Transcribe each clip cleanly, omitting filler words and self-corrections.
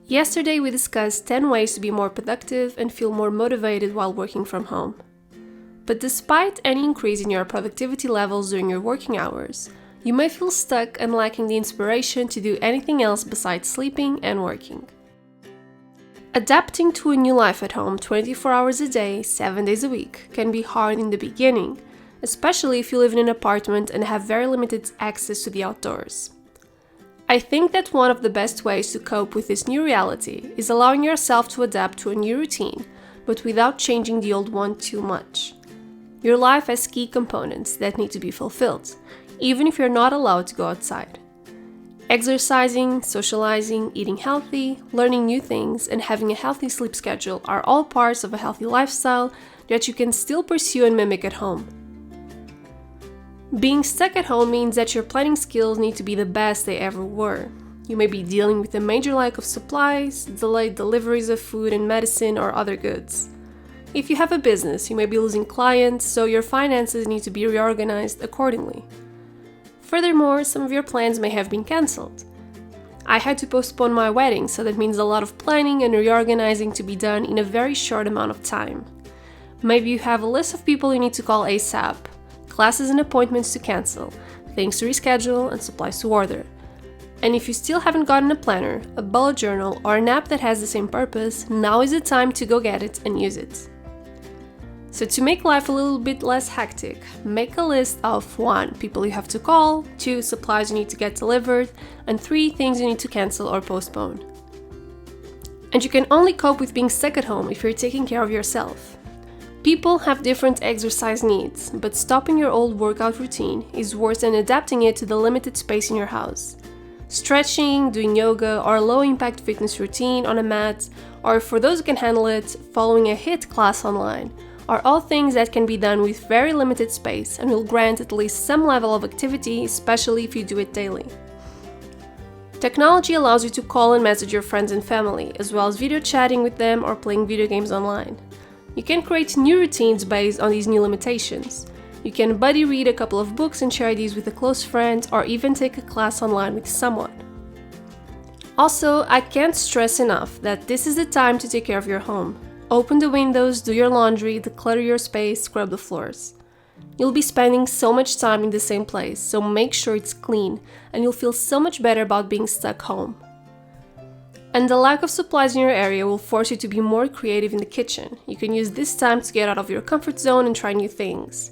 Yesterday we discussed 10 ways to be more productive and feel more motivated while working from home. But despite any increase in your productivity levels during your working hours, you may feel stuck and lacking the inspiration to do anything else besides sleeping and working. Adapting to a new life at home 24 hours a day, 7 days a week can be hard in the beginning, especially if you live in an apartment and have very limited access to the outdoors. I think that one of the best ways to cope with this new reality is allowing yourself to adapt to a new routine, but without changing the old one too much. Your life has key components that need to be fulfilled, even if you're not allowed to go outside. Exercising, socializing, eating healthy, learning new things, and having a healthy sleep schedule are all parts of a healthy lifestyle that you can still pursue and mimic at home. Being stuck at home means that your planning skills need to be the best they ever were. You may be dealing with a major lack of supplies, delayed deliveries of food and medicine or other goods. If you have a business, you may be losing clients, so your finances need to be reorganized accordingly. Furthermore, some of your plans may have been cancelled. I had to postpone my wedding, so that means a lot of planning and reorganizing to be done in a very short amount of time. Maybe you have a list of people you need to call ASAP, classes and appointments to cancel, things to reschedule, and supplies to order. And if you still haven't gotten a planner, a bullet journal, or an app that has the same purpose, now is the time to go get it and use it. So to make life a little bit less hectic, make a list of 1. People you have to call, 2. Supplies you need to get delivered, and 3. Things you need to cancel or postpone. And you can only cope with being stuck at home if you're taking care of yourself. People have different exercise needs, but stopping your old workout routine is worse than adapting it to the limited space in your house. Stretching, doing yoga, or a low-impact fitness routine on a mat, or for those who can handle it, following a HIIT class online, are all things that can be done with very limited space and will grant at least some level of activity, especially if you do it daily. Technology allows you to call and message your friends and family, as well as video chatting with them or playing video games online. You can create new routines based on these new limitations. You can buddy read a couple of books and share these with a close friend, or even take a class online with someone. Also, I can't stress enough that this is the time to take care of your home. Open the windows, do your laundry, declutter your space, scrub the floors. You'll be spending so much time in the same place, so make sure it's clean, and you'll feel so much better about being stuck home. And the lack of supplies in your area will force you to be more creative in the kitchen. You can use this time to get out of your comfort zone and try new things.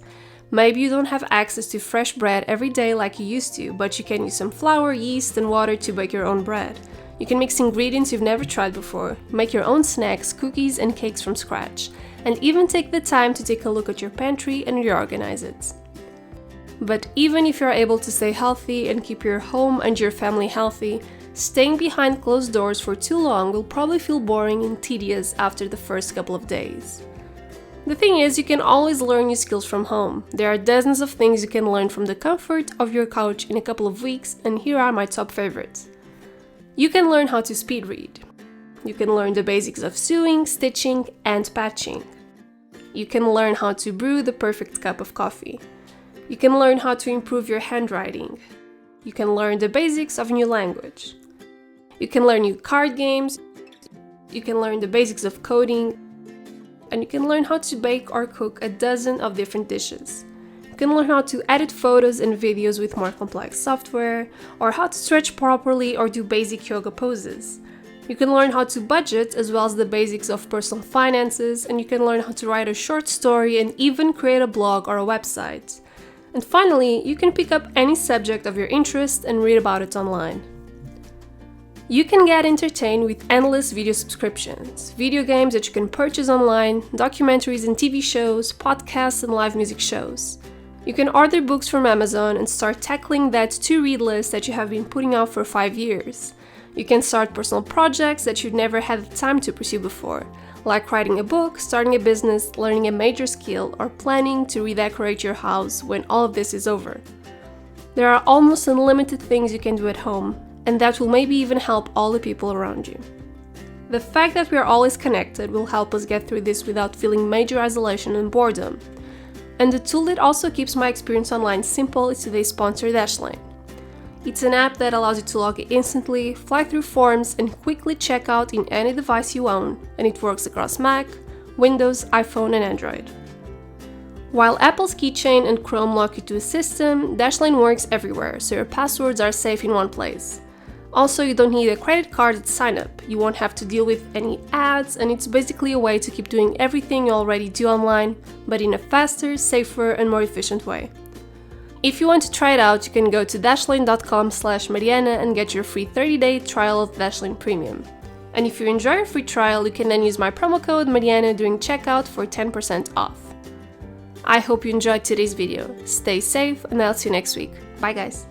Maybe you don't have access to fresh bread every day like you used to, but you can use some flour, yeast, and water to bake your own bread. You can mix ingredients you've never tried before, make your own snacks, cookies, and cakes from scratch, and even take the time to take a look at your pantry and reorganize it. But even if you're able to stay healthy and keep your home and your family healthy, staying behind closed doors for too long will probably feel boring and tedious after the first couple of days. The thing is, you can always learn new skills from home. There are dozens of things you can learn from the comfort of your couch in a couple of weeks, and here are my top favorites. You can learn how to speed read. You can learn the basics of sewing, stitching, and patching. You can learn how to brew the perfect cup of coffee. You can learn how to improve your handwriting. You can learn the basics of a new language. You can learn new card games. You can learn the basics of coding. And you can learn how to bake or cook a dozen of different dishes. You can learn how to edit photos and videos with more complex software, or how to stretch properly or do basic yoga poses. You can learn how to budget as well as the basics of personal finances, and you can learn how to write a short story and even create a blog or a website. And finally, you can pick up any subject of your interest and read about it online. You can get entertained with endless video subscriptions, video games that you can purchase online, documentaries and TV shows, podcasts and live music shows. You can order books from Amazon and start tackling that to-read list that you have been putting out for 5 years. You can start personal projects that you've never had the time to pursue before, like writing a book, starting a business, learning a major skill, or planning to redecorate your house when all of this is over. There are almost unlimited things you can do at home, and that will maybe even help all the people around you. The fact that we are always connected will help us get through this without feeling major isolation and boredom. And the tool that also keeps my experience online simple is today's sponsor, Dashlane. It's an app that allows you to log in instantly, fly through forms, and quickly check out in any device you own, and it works across Mac, Windows, iPhone, and Android. While Apple's Keychain and Chrome lock you to a system, Dashlane works everywhere, so your passwords are safe in one place. Also, you don't need a credit card at sign-up, you won't have to deal with any ads, and it's basically a way to keep doing everything you already do online, but in a faster, safer, and more efficient way. If you want to try it out, you can go to dashlane.com/Mariana and get your free 30-day trial of Dashlane Premium. And if you enjoy your free trial, you can then use my promo code Mariana during checkout for 10% off. I hope you enjoyed today's video. Stay safe, and I'll see you next week. Bye guys!